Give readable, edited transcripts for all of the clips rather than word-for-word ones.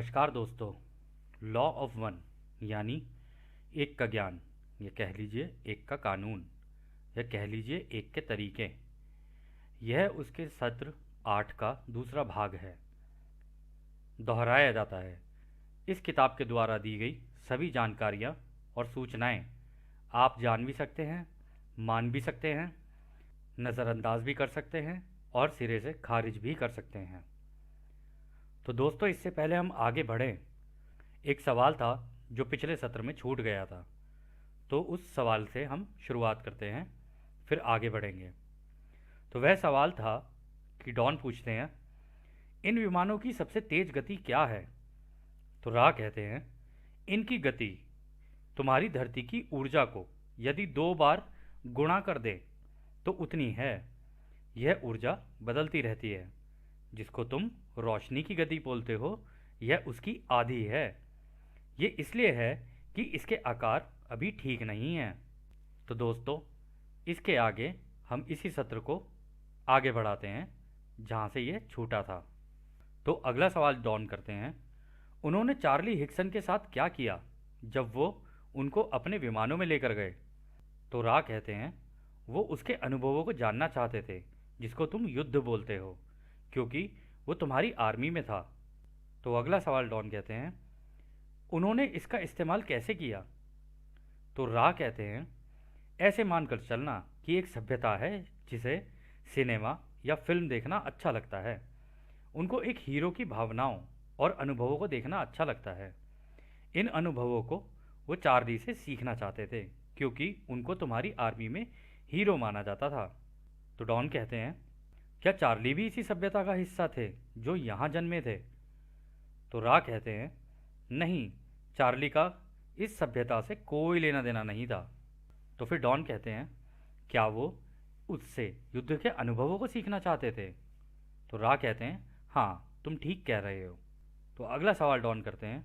नमस्कार दोस्तों। Law of one यानी एक का ज्ञान, या कह लीजिए एक का कानून, या कह लीजिए एक के तरीके। यह उसके सत्र 8 का दूसरा भाग है। दोहराया जाता है। इस किताब के द्वारा दी गई सभी जानकारियाँ और सूचनाएं आप जान भी सकते हैं, मान भी सकते हैं, नज़रअंदाज भी कर सकते हैं और सिरे से खारिज भी कर सकते हैं। तो दोस्तों, इससे पहले हम आगे बढ़ें, एक सवाल था जो पिछले सत्र में छूट गया था, तो उस सवाल से हम शुरुआत करते हैं, फिर आगे बढ़ेंगे। तो वह सवाल था कि डॉन पूछते हैं, इन विमानों की सबसे तेज गति क्या है? तो रा कहते हैं, इनकी गति तुम्हारी धरती की ऊर्जा को यदि 2 बार गुणा कर दे तो उतनी है। यह ऊर्जा बदलती रहती है। जिसको तुम रोशनी की गति बोलते हो, यह उसकी आधी है। ये इसलिए है कि इसके आकार अभी ठीक नहीं हैं। तो दोस्तों, इसके आगे हम इसी सत्र को आगे बढ़ाते हैं जहाँ से ये छूटा था। तो अगला सवाल डॉन करते हैं, उन्होंने चार्ली हिक्सन के साथ क्या किया जब वो उनको अपने विमानों में लेकर गए? तो रा कहते हैं, वो उसके अनुभवों को जानना चाहते थे, जिसको तुम युद्ध बोलते हो, क्योंकि वो तुम्हारी आर्मी में था। तो अगला सवाल डॉन कहते हैं, उन्होंने इसका इस्तेमाल कैसे किया? तो रा कहते हैं, ऐसे मानकर चलना कि एक सभ्यता है जिसे सिनेमा या फिल्म देखना अच्छा लगता है। उनको एक हीरो की भावनाओं और अनुभवों को देखना अच्छा लगता है। इन अनुभवों को वो चार्ली से सीखना चाहते थे, क्योंकि उनको तुम्हारी आर्मी में हीरो माना जाता था। तो डॉन कहते हैं, क्या चार्ली भी इसी सभ्यता का हिस्सा थे जो यहाँ जन्मे थे? तो रा कहते हैं, नहीं, चार्ली का इस सभ्यता से कोई लेना देना नहीं था। तो फिर डॉन कहते हैं, क्या वो उससे युद्ध के अनुभवों को सीखना चाहते थे? तो रा कहते हैं, हाँ, तुम ठीक कह रहे हो। तो अगला सवाल डॉन करते हैं,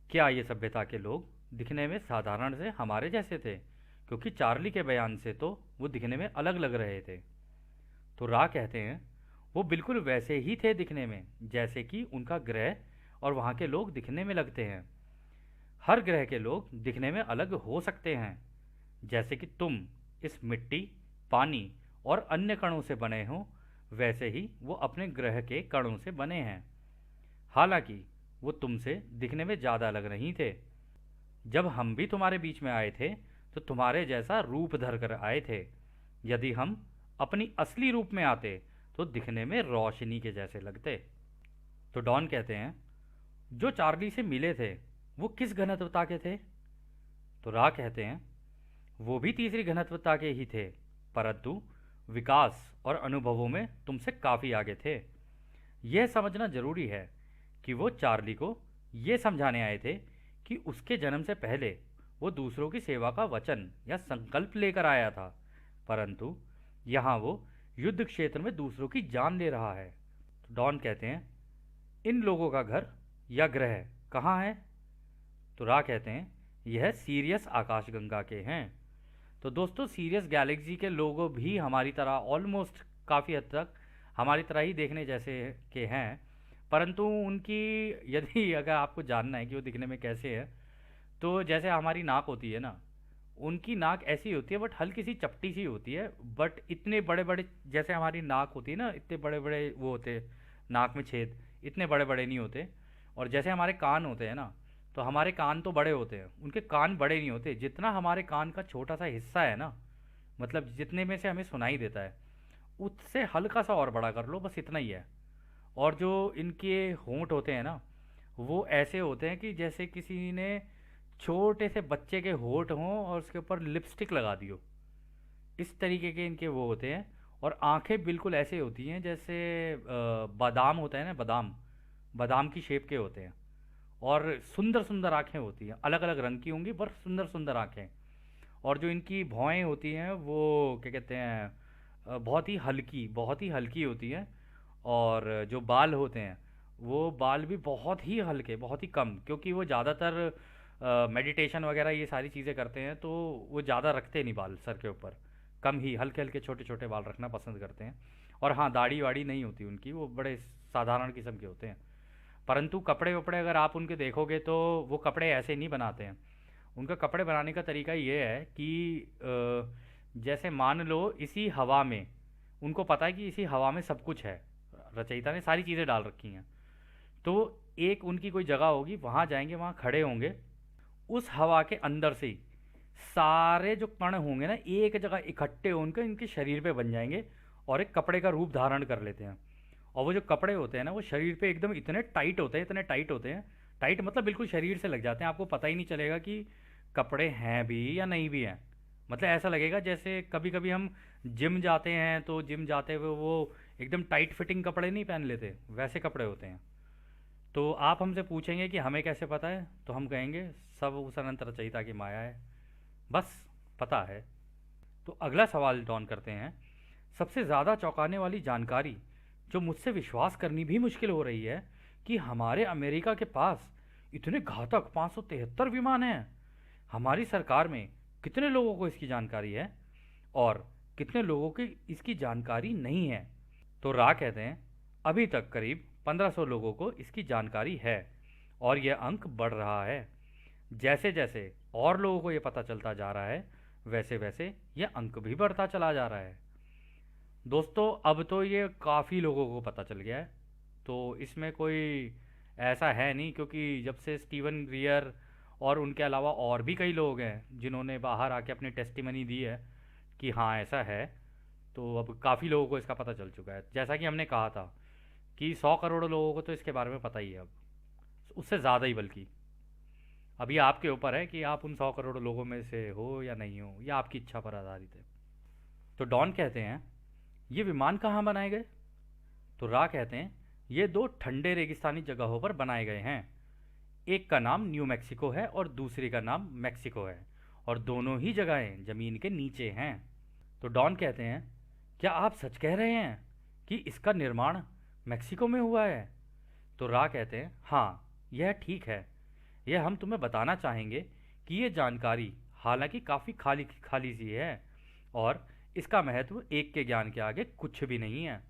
क्या ये सभ्यता के लोग दिखने में साधारण से हमारे जैसे थे? क्योंकि चार्ली के बयान से तो वो दिखने में अलग लग रहे थे। तो रा कहते हैं, वो बिल्कुल वैसे ही थे दिखने में जैसे कि उनका ग्रह और वहाँ के लोग दिखने में लगते हैं। हर ग्रह के लोग दिखने में अलग हो सकते हैं, जैसे कि तुम इस मिट्टी, पानी और अन्य कणों से बने हो, वैसे ही वो अपने ग्रह के कणों से बने हैं। हालांकि वो तुमसे दिखने में ज़्यादा अलग नहीं थे। जब हम भी तुम्हारे बीच में आए थे तो तुम्हारे जैसा रूप धर कर आए थे। यदि हम अपनी असली रूप में आते तो दिखने में रोशनी के जैसे लगते। तो डॉन कहते हैं, जो चार्ली से मिले थे वो किस घनत्वता के थे? तो रा कहते हैं, वो भी तीसरी घनत्वता के ही थे, परंतु विकास और अनुभवों में तुमसे काफ़ी आगे थे। यह समझना जरूरी है कि वो चार्ली को ये समझाने आए थे कि उसके जन्म से पहले वो दूसरों की सेवा का वचन या संकल्प लेकर आया था, परंतु यहाँ वो युद्ध क्षेत्र में दूसरों की जान ले रहा है। तो डॉन कहते हैं, इन लोगों का घर या ग्रह कहाँ है? तो रा कहते हैं, यह सीरियस आकाशगंगा के हैं। तो दोस्तों, सीरियस गैलेक्सी के लोगों भी हमारी तरह ऑलमोस्ट काफ़ी हद तक हमारी तरह ही देखने जैसे के हैं, परंतु उनकी यदि अगर आपको जानना है कि वो दिखने में कैसे है, तो जैसे हमारी नाक होती है ना, उनकी नाक ऐसी होती है बट हल्की सी चपटी सी होती है। बट इतने बड़े बड़े, जैसे हमारी नाक होती है ना, इतने बड़े बड़े वो होते हैं, नाक में छेद इतने बड़े बड़े नहीं होते। और जैसे हमारे कान होते हैं ना, तो हमारे कान तो बड़े होते हैं, उनके कान बड़े नहीं होते। जितना हमारे कान का छोटा सा हिस्सा है ना, मतलब जितने में से हमें सुनाई देता है, उससे हल्का सा और बड़ा कर लो, बस इतना ही है। और जो इनके होंठ होते हैं ना, वो ऐसे होते हैं कि जैसे किसी ने छोटे से बच्चे के होंठ हों और उसके ऊपर लिपस्टिक लगा दी हो, इस तरीके के इनके वो होते हैं। और आंखें बिल्कुल ऐसे होती हैं जैसे बादाम होता है ना, बादाम बादाम की शेप के होते हैं। और सुंदर सुंदर आंखें होती हैं, अलग अलग रंग की होंगी पर सुंदर सुंदर आंखें। और जो इनकी भौहें होती हैं वो क्या कहते हैं, बहुत ही हल्की होती हैं। और जो बाल होते हैं, वो बाल भी बहुत ही हल्के, बहुत ही कम, क्योंकि वो ज़्यादातर मेडिटेशन वगैरह ये सारी चीज़ें करते हैं, तो वो ज़्यादा रखते नहीं बाल सर के ऊपर, कम ही हल्के हल्के छोटे छोटे बाल रखना पसंद करते हैं। और हाँ, दाढ़ी वाड़ी नहीं होती उनकी, वो बड़े साधारण किस्म के होते हैं। परंतु कपड़े वपड़े अगर आप उनके देखोगे तो वो कपड़े ऐसे नहीं बनाते हैं। उनका कपड़े बनाने का तरीका ये है कि जैसे मान लो इसी हवा में, उनको पता है कि इसी हवा में सब कुछ है, रचयिता ने सारी चीज़ें डाल रखी हैं। तो एक उनकी कोई जगह होगी, वहाँ जाएंगे, वहाँ खड़े होंगे, उस हवा के अंदर से ही सारे जो कण होंगे ना एक जगह इकट्ठे होकर इनके शरीर पे बन जाएंगे और एक कपड़े का रूप धारण कर लेते हैं। और वो जो कपड़े होते हैं ना वो शरीर पे एकदम इतने टाइट होते हैं, इतने टाइट होते हैं, टाइट मतलब बिल्कुल शरीर से लग जाते हैं, आपको पता ही नहीं चलेगा कि कपड़े हैं भी या नहीं भी हैं। मतलब ऐसा लगेगा जैसे कभी कभी हम जिम जाते हैं तो जिम जाते हुए वो एकदम टाइट फिटिंग कपड़े नहीं पहन लेते, वैसे कपड़े होते हैं। तो आप हमसे पूछेंगे कि हमें कैसे पता है, तो हम कहेंगे सब उस अनंत रचयिता की माया है, बस पता है। तो अगला सवाल डॉन करते हैं। सबसे ज़्यादा चौंकाने वाली जानकारी जो मुझसे विश्वास करनी भी मुश्किल हो रही है कि हमारे अमेरिका के पास इतने घातक 573 विमान हैं। हमारी सरकार में कितने लोगों को इसकी जानकारी है और कितने लोगों की इसकी जानकारी नहीं है? तो रा कहते हैं अभी तक करीब 1500 लोगों को इसकी जानकारी है और यह अंक बढ़ रहा है। जैसे जैसे और लोगों को यह पता चलता जा रहा है वैसे वैसे यह अंक भी बढ़ता चला जा रहा है। दोस्तों अब तो ये काफ़ी लोगों को पता चल गया है, तो इसमें कोई ऐसा है नहीं, क्योंकि जब से स्टीवन ग्रियर और उनके अलावा और भी कई लोग हैं जिन्होंने बाहर आके अपनी टेस्टिमनी दी है कि हाँ ऐसा है, तो अब काफ़ी लोगों को इसका पता चल चुका है। जैसा कि हमने कहा था कि 100 करोड़ लोगों को तो इसके बारे में पता ही है, अब उससे ज़्यादा ही बल्कि। अभी आपके ऊपर है कि आप उन 100 करोड़ लोगों में से हो या नहीं हो, या आपकी इच्छा पर आधारित है। तो डॉन कहते हैं ये विमान कहाँ बनाए गए? तो रा कहते हैं ये दो ठंडे रेगिस्तानी जगहों पर बनाए गए हैं। एक का नाम न्यू मैक्सिको है और दूसरी का नाम मैक्सिको है, और दोनों ही जगहें ज़मीन के नीचे हैं। तो डॉन कहते हैं क्या आप सच कह रहे हैं कि इसका निर्माण मैक्सिको में हुआ है? तो रा कहते हैं हाँ यह ठीक है। यह हम तुम्हें बताना चाहेंगे कि ये जानकारी हालांकि काफ़ी खाली खाली सी है और इसका महत्व एक के ज्ञान के आगे कुछ भी नहीं है।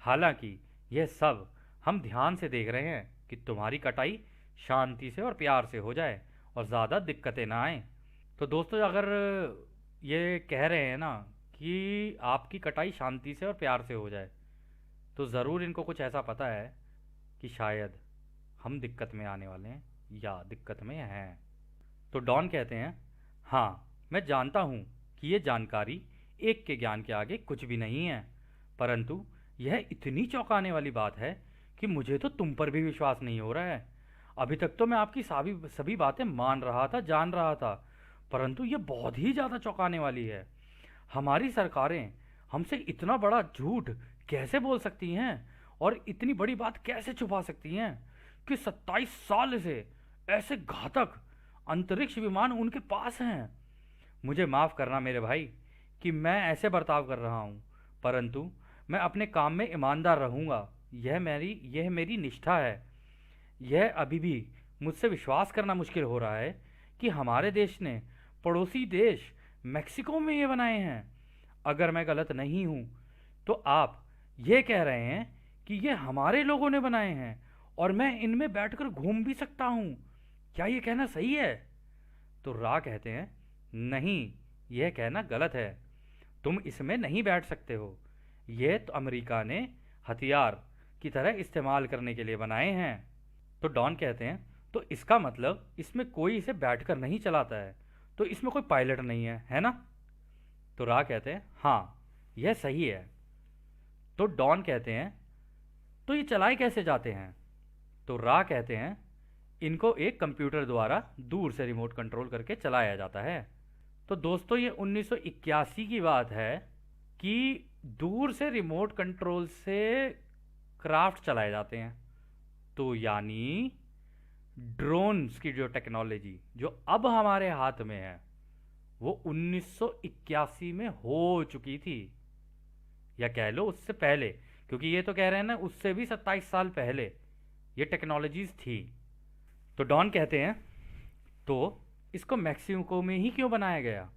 हालांकि यह सब हम ध्यान से देख रहे हैं कि तुम्हारी कटाई शांति से और प्यार से हो जाए और ज़्यादा दिक्कतें ना आए। तो दोस्तों अगर ये कह रहे हैं ना कि आपकी कटाई शांति से और प्यार से हो जाए, तो ज़रूर इनको कुछ ऐसा पता है कि शायद हम दिक्कत में आने वाले हैं या दिक्कत में हैं। तो डॉन कहते हैं हाँ मैं जानता हूँ कि ये जानकारी एक के ज्ञान के आगे कुछ भी नहीं है, परंतु यह इतनी चौंकाने वाली बात है कि मुझे तो तुम पर भी विश्वास नहीं हो रहा है। अभी तक तो मैं आपकी सभी सभी बातें मान रहा था, जान रहा था, परंतु ये बहुत ही ज़्यादा चौंकाने वाली है। हमारी सरकारें हमसे इतना बड़ा झूठ कैसे बोल सकती हैं और इतनी बड़ी बात कैसे छुपा सकती हैं कि 27 साल से ऐसे घातक अंतरिक्ष विमान उनके पास हैं। मुझे माफ़ करना मेरे भाई कि मैं ऐसे बर्ताव कर रहा हूँ, परंतु मैं अपने काम में ईमानदार रहूँगा। यह मेरी निष्ठा है। यह अभी भी मुझसे विश्वास करना मुश्किल हो रहा है कि हमारे देश ने पड़ोसी देश मेक्सिको में ये बनाए हैं। अगर मैं गलत नहीं हूँ तो आप ये कह रहे हैं कि ये हमारे लोगों ने बनाए हैं और मैं इनमें बैठकर घूम भी सकता हूँ। क्या ये कहना सही है? तो रा कहते हैं नहीं, यह कहना गलत है। तुम इसमें नहीं बैठ सकते हो। यह तो अमेरिका ने हथियार की तरह इस्तेमाल करने के लिए बनाए हैं। तो डॉन कहते हैं तो इसका मतलब इसमें कोई इसे बैठकर नहीं चलाता है, तो इसमें कोई पायलट नहीं है ना? तो रा कहते हैं हाँ यह सही है। तो डॉन कहते हैं तो ये चलाए कैसे जाते हैं? तो रा कहते हैं इनको एक कंप्यूटर द्वारा दूर से रिमोट कंट्रोल करके चलाया जाता है। तो दोस्तों ये 1981 की बात है कि दूर से रिमोट कंट्रोल से क्राफ्ट चलाए जाते हैं। तो यानी ड्रोन्स की जो टेक्नोलॉजी जो अब हमारे हाथ में है वो 1981 में हो चुकी थी, या कह लो उससे पहले, क्योंकि ये तो कह रहे हैं ना उससे भी 27 साल पहले ये टेक्नोलॉजीज थी। तो डॉन कहते हैं तो इसको मैक्सिको में ही क्यों बनाया गया?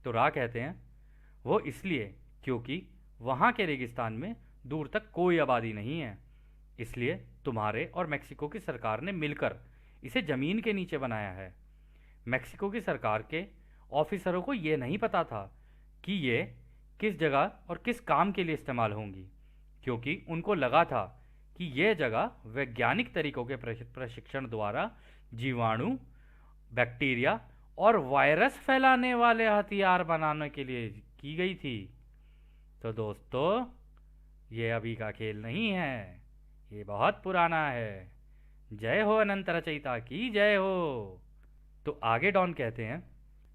तो रा कहते हैं वो इसलिए क्योंकि वहाँ के रेगिस्तान में दूर तक कोई आबादी नहीं है। इसलिए तुम्हारे और मेक्सिको की सरकार ने मिलकर इसे ज़मीन के नीचे बनाया है। मेक्सिको की सरकार के ऑफिसरों को ये नहीं पता था कि ये किस जगह और किस काम के लिए इस्तेमाल होंगी, क्योंकि उनको लगा था कि यह जगह वैज्ञानिक तरीकों के प्रशिक्षण द्वारा जीवाणु, बैक्टीरिया और वायरस फैलाने वाले हथियार बनाने के लिए की गई थी। तो दोस्तों, ये अभी का खेल नहीं है, ये बहुत पुराना है। जय हो अनंत रचयिता की जय हो। तो आगे डॉन कहते हैं,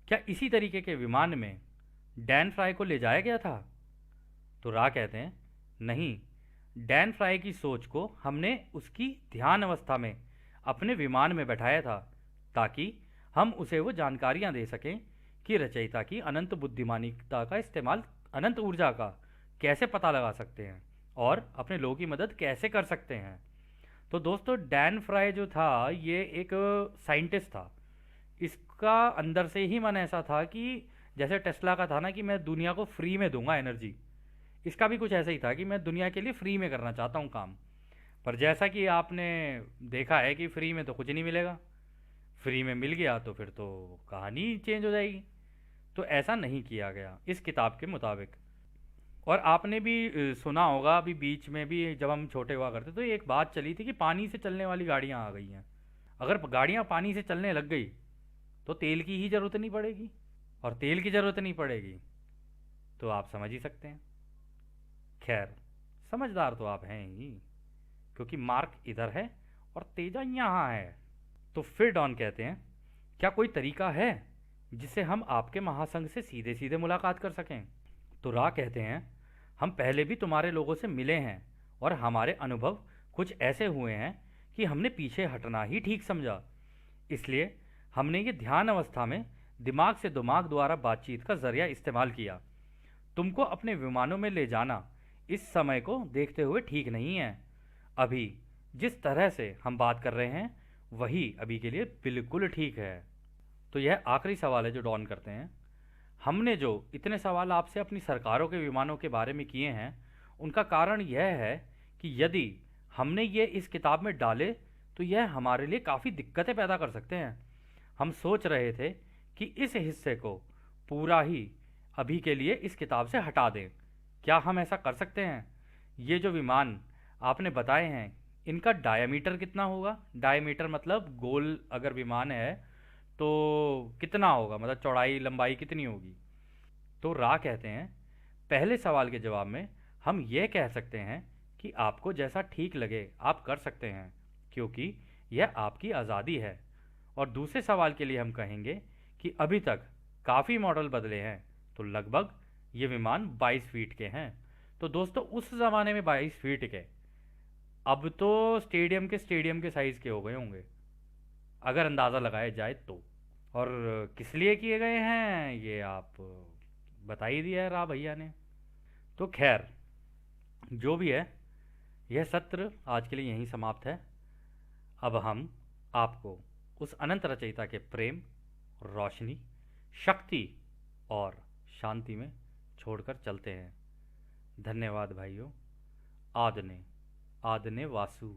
क्या इसी तरीके के विमान में डैन फ्राई को ले जाया गया था? तो रा कहते हैं, नहीं, डैन फ्राई की सोच को हमने उसकी ध्यान अवस्था में अपने विमान में बैठाया था, ताकि हम उसे वो जानकारियां दे सकें कि रचयिता की अनंत बुद्धिमानिता का इस्तेमाल अनंत ऊर्जा का कैसे पता लगा सकते हैं और अपने लोगों की मदद कैसे कर सकते हैं। तो दोस्तों, डैन फ्राई जो था ये एक साइंटिस्ट था। इसका अंदर से ही मन ऐसा था कि जैसे टेस्ला का था ना कि मैं दुनिया को फ्री में दूंगा एनर्जी, इसका भी कुछ ऐसा ही था कि मैं दुनिया के लिए फ्री में करना चाहता हूँ काम। पर जैसा कि आपने देखा है कि फ्री में तो कुछ नहीं मिलेगा, फ्री में मिल गया तो फिर तो कहानी चेंज हो जाएगी। तो ऐसा नहीं किया गया इस किताब के मुताबिक। और आपने भी सुना होगा, अभी बीच में भी जब हम छोटे हुआ करते तो एक बात चली थी कि पानी से चलने वाली गाड़ियाँ आ गई हैं। अगर गाड़ियाँ पानी से चलने लग गई तो तेल की ही ज़रूरत नहीं पड़ेगी, और तेल की ज़रूरत नहीं पड़ेगी तो आप समझ ही सकते हैं। खैर, समझदार तो आप हैं ही, क्योंकि मार्क इधर है और तेजा यहाँ है। तो फिर डॉन कहते हैं, क्या कोई तरीका है जिससे हम आपके महासंघ से सीधे सीधे मुलाकात कर सकें? तो रा कहते हैं, हम पहले भी तुम्हारे लोगों से मिले हैं और हमारे अनुभव कुछ ऐसे हुए हैं कि हमने पीछे हटना ही ठीक समझा। इसलिए हमने ये ध्यान अवस्था में दिमाग से दिमाग द्वारा बातचीत का जरिया इस्तेमाल किया। तुमको अपने विमानों में ले जाना इस समय को देखते हुए ठीक नहीं है। अभी जिस तरह से हम बात कर रहे हैं वही अभी के लिए बिल्कुल ठीक है। तो यह आखिरी सवाल है जो डॉन करते हैं। हमने जो इतने सवाल आपसे अपनी सरकारों के विमानों के बारे में किए हैं, उनका कारण यह है कि यदि हमने ये इस किताब में डाले तो यह हमारे लिए काफ़ी दिक्कतें पैदा कर सकते हैं। हम सोच रहे थे कि इस हिस्से को पूरा ही अभी के लिए इस किताब से हटा दें। क्या हम ऐसा कर सकते हैं? ये जो विमान आपने बताए हैं, इनका डायमीटर कितना होगा? डायमीटर मतलब गोल अगर विमान है तो कितना होगा, मतलब चौड़ाई लंबाई कितनी होगी? तो रा कहते हैं, पहले सवाल के जवाब में हम ये कह सकते हैं कि आपको जैसा ठीक लगे आप कर सकते हैं, क्योंकि यह आपकी आज़ादी है। और दूसरे सवाल के लिए हम कहेंगे कि अभी तक काफ़ी मॉडल बदले हैं, तो लगभग ये विमान 22 फीट के हैं। तो दोस्तों, उस ज़माने में 22 फीट के, अब तो स्टेडियम के साइज़ के हो गए होंगे अगर अंदाज़ा लगाया जाए तो। और किस लिए किए गए हैं ये आप बता ही दिया है रा भैया ने। तो खैर, जो भी है, यह सत्र आज के लिए यहीं समाप्त है। अब हम आपको उस अनंत रचयिता के प्रेम, रोशनी, शक्ति और शांति में छोड़कर चलते हैं। धन्यवाद भाइयों। आदने आदने वासु।